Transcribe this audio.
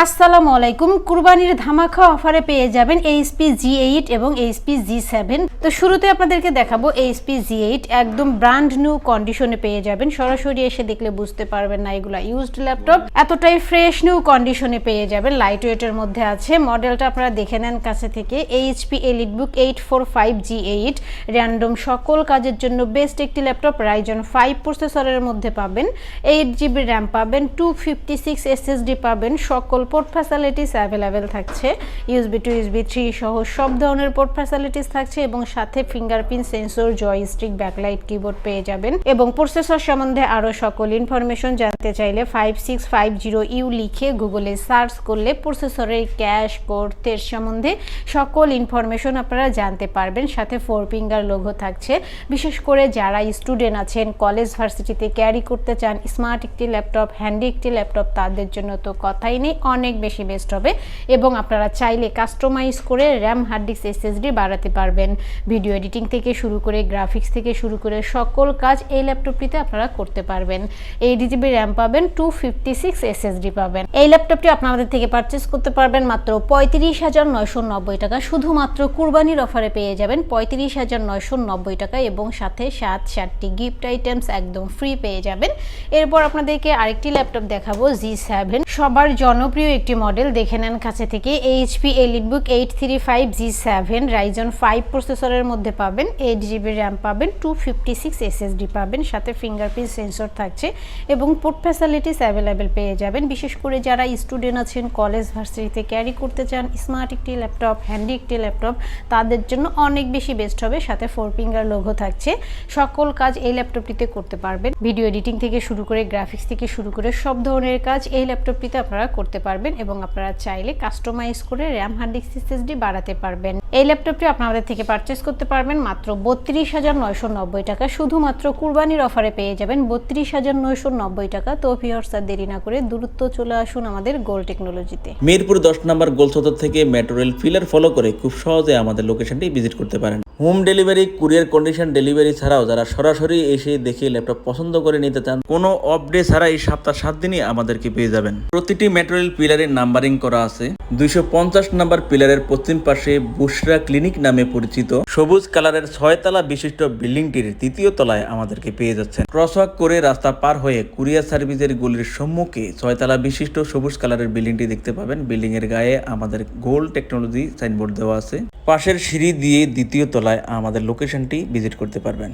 আসসালামু আলাইকুম। কুরবানির ধামাকা অফারে পেয়ে যাবেন এইচপি G8 এবং এইচপি G7। তো শুরুতে আপনাদেরকে দেখাবো এইচপি G8 একদম ব্র্যান্ড নিউ কন্ডিশনে পেয়ে যাবেন। সরাসরি এসে দেখলে বুঝতে পারবেন না এগুলা ইউজড ল্যাপটপ, এতটাই ফ্রেশ নিউ কন্ডিশনে পেয়ে যাবেন। লাইট ওয়েটের মধ্যে আছে। মডেলটা আপনারা দেখে নেন কাছে থেকে। এইচপি EliteBook 845 G8 র্যান্ডম সকল কাজের জন্য বেস্ট একটি ল্যাপটপ। Ryzen 5 প্রসেসরের মধ্যে পাবেন, 8GB র্যাম পাবেন, 256 SSD পাবেন। সকল পোর্ট ফ্যাসিলিটিস অ্যাভেলেবেল থাকছে। USB to USB 3 সহ সব ধরনের পোর্ট ফ্যাসিলিটিস থাকছে এবং সাথে fingerprint sensor, joystick, backlight, keyboard পেয়ে যাবেন। এবং প্রসেসর সম্বন্ধে আরো সকল ইনফরমেশন জানতে চাইলে 5650U লিখে গুগলে সার্চ করলে প্রসেসরের ক্যাশ কোড তেজ সম্বন্ধে সকল ইনফরমেশন আপনারা জানতে পারবেন। সাথে 4 ফিঙ্গার লোগো থাকছে। বিশেষ করে যারা স্টুডেন্ট আছেন, কলেজ ভার্সিটিতে ক্যারি করতে চান স্মার্ট একটি ল্যাপটপ, হ্যান্ডি একটি ল্যাপটপ, তাদের জন্য তো কথাই নেই, অনেক বেশি বেস্ট হবে। এবং আপনারা চাইলে কাস্টমাইজ করে র্যাম, হার্ড ডিস্ক, SSD বাড়াতে পারবেন। ভিডিও এডিটিং থেকে শুরু করে গ্রাফিক্স থেকে শুরু করে সকল কাজ এই ল্যাপটপটিতে আপনারা করতে পারবেন। 8GB র্যাম পাবেন, 256 SSD পাবেন। এই ল্যাপটপটি আপনাদের থেকে পারচেস করতে পারবেন মাত্র 35,990 টাকা। শুধুমাত্র কুরবানির অফারে পেয়ে যাবেন 35,990 টাকা এবং সাথে 7টি গিফট আইটেমস একদম ফ্রি পেয়ে যাবেন। এরপর আপনাদেরকে আরেকটি ল্যাপটপ দেখাবো, G7 সবার জনপ্রিয় একটি মডেল। দেখে নেন কাছে থেকে। এইচপি EliteBook 835 G7 Ryzen 5 প্রসেসরের মধ্যে পাবেন, 8GB র্যাম পাবেন, 256 SSD পাবেন। সাথে ফিঙ্গারপ্রিন্ট সেন্সর থাকছে এবং পোর্ট ফ্যাসিলিটিস অ্যাভেলেবেল পেয়ে যাবেন। বিশেষ করে যারা স্টুডেন্ট আছেন, কলেজ ভার্সিটিতে ক্যারি করতে চান স্মার্ট একটি ল্যাপটপ, হ্যান্ডি একটি ল্যাপটপ, তাদের জন্য অনেক বেশি বেস্ট হবে। সাথে 4 ফিঙ্গার লোগো থাকছে। সকল কাজ এই ল্যাপটপটিতে করতে পারবেন। ভিডিও এডিটিং থেকে শুরু করে গ্রাফিক্স থেকে শুরু করে সব ধরনের কাজ এই ল্যাপটপটিতে আপনারা করতে পারবেন এবং আপনারা চাইলে কাস্টমাইজ করে র্যাম, হার্ড ডিস্ক, SSD বাড়াতে পারবেন। এই ল্যাপটপটি আপনাদের থেকে পারচেস করতে পারবেন মাত্র 32,990 টাকা। শুধুমাত্র কুরবানির অফারে পেয়ে যাবেন 32,990 টাকা। তো ভিউয়ার্স, আর দেরি না করে দ্রুত চলে আসুন আমাদের গোল টেকনোলজিতে। মিরপুর 10 নম্বর গোল চত্বর থেকে মেট্রো রেল পিলার ফলো করে খুব সহজে আমাদের লোকেশনটি ভিজিট করতে পারেন। Home delivery, courier condition delivery ছাড়াও যারা সরাসরি এসে দেখে ল্যাপটপ পছন্দ করে নিতে চান, কোনো অফ ডে ছাড়া এই সপ্তাহ 7 দিনই আমাদেরকে পেয়ে যাবেন। প্রতিটি মেট্রো রেল পিলারে নাম্বারিং করা আছে। 250 নম্বর পিলারের পশ্চিম পাশে বুশরা ক্লিনিক নামে পরিচিত সবুজ কালারের 6 তলা বিশিষ্ট বিল্ডিংটির 3য় তলায় আমাদেরকে পেয়ে যাচ্ছেন। ক্রসওয়াক করে রাস্তা পার হয়ে কুরিয়ার সার্ভিসের গলির সম্মুখে 6 তলা বিশিষ্ট সবুজ কালারের বিল্ডিংটি দেখতে পাবেন। বিল্ডিং এর গায়ে আমাদের গোল টেকনোলজি সাইনবোর্ড দেওয়া আছে। পাশের সিঁড়ি দিয়ে 2য় তলায় আমাদের লোকেশনটি ভিজিট করতে পারবেন।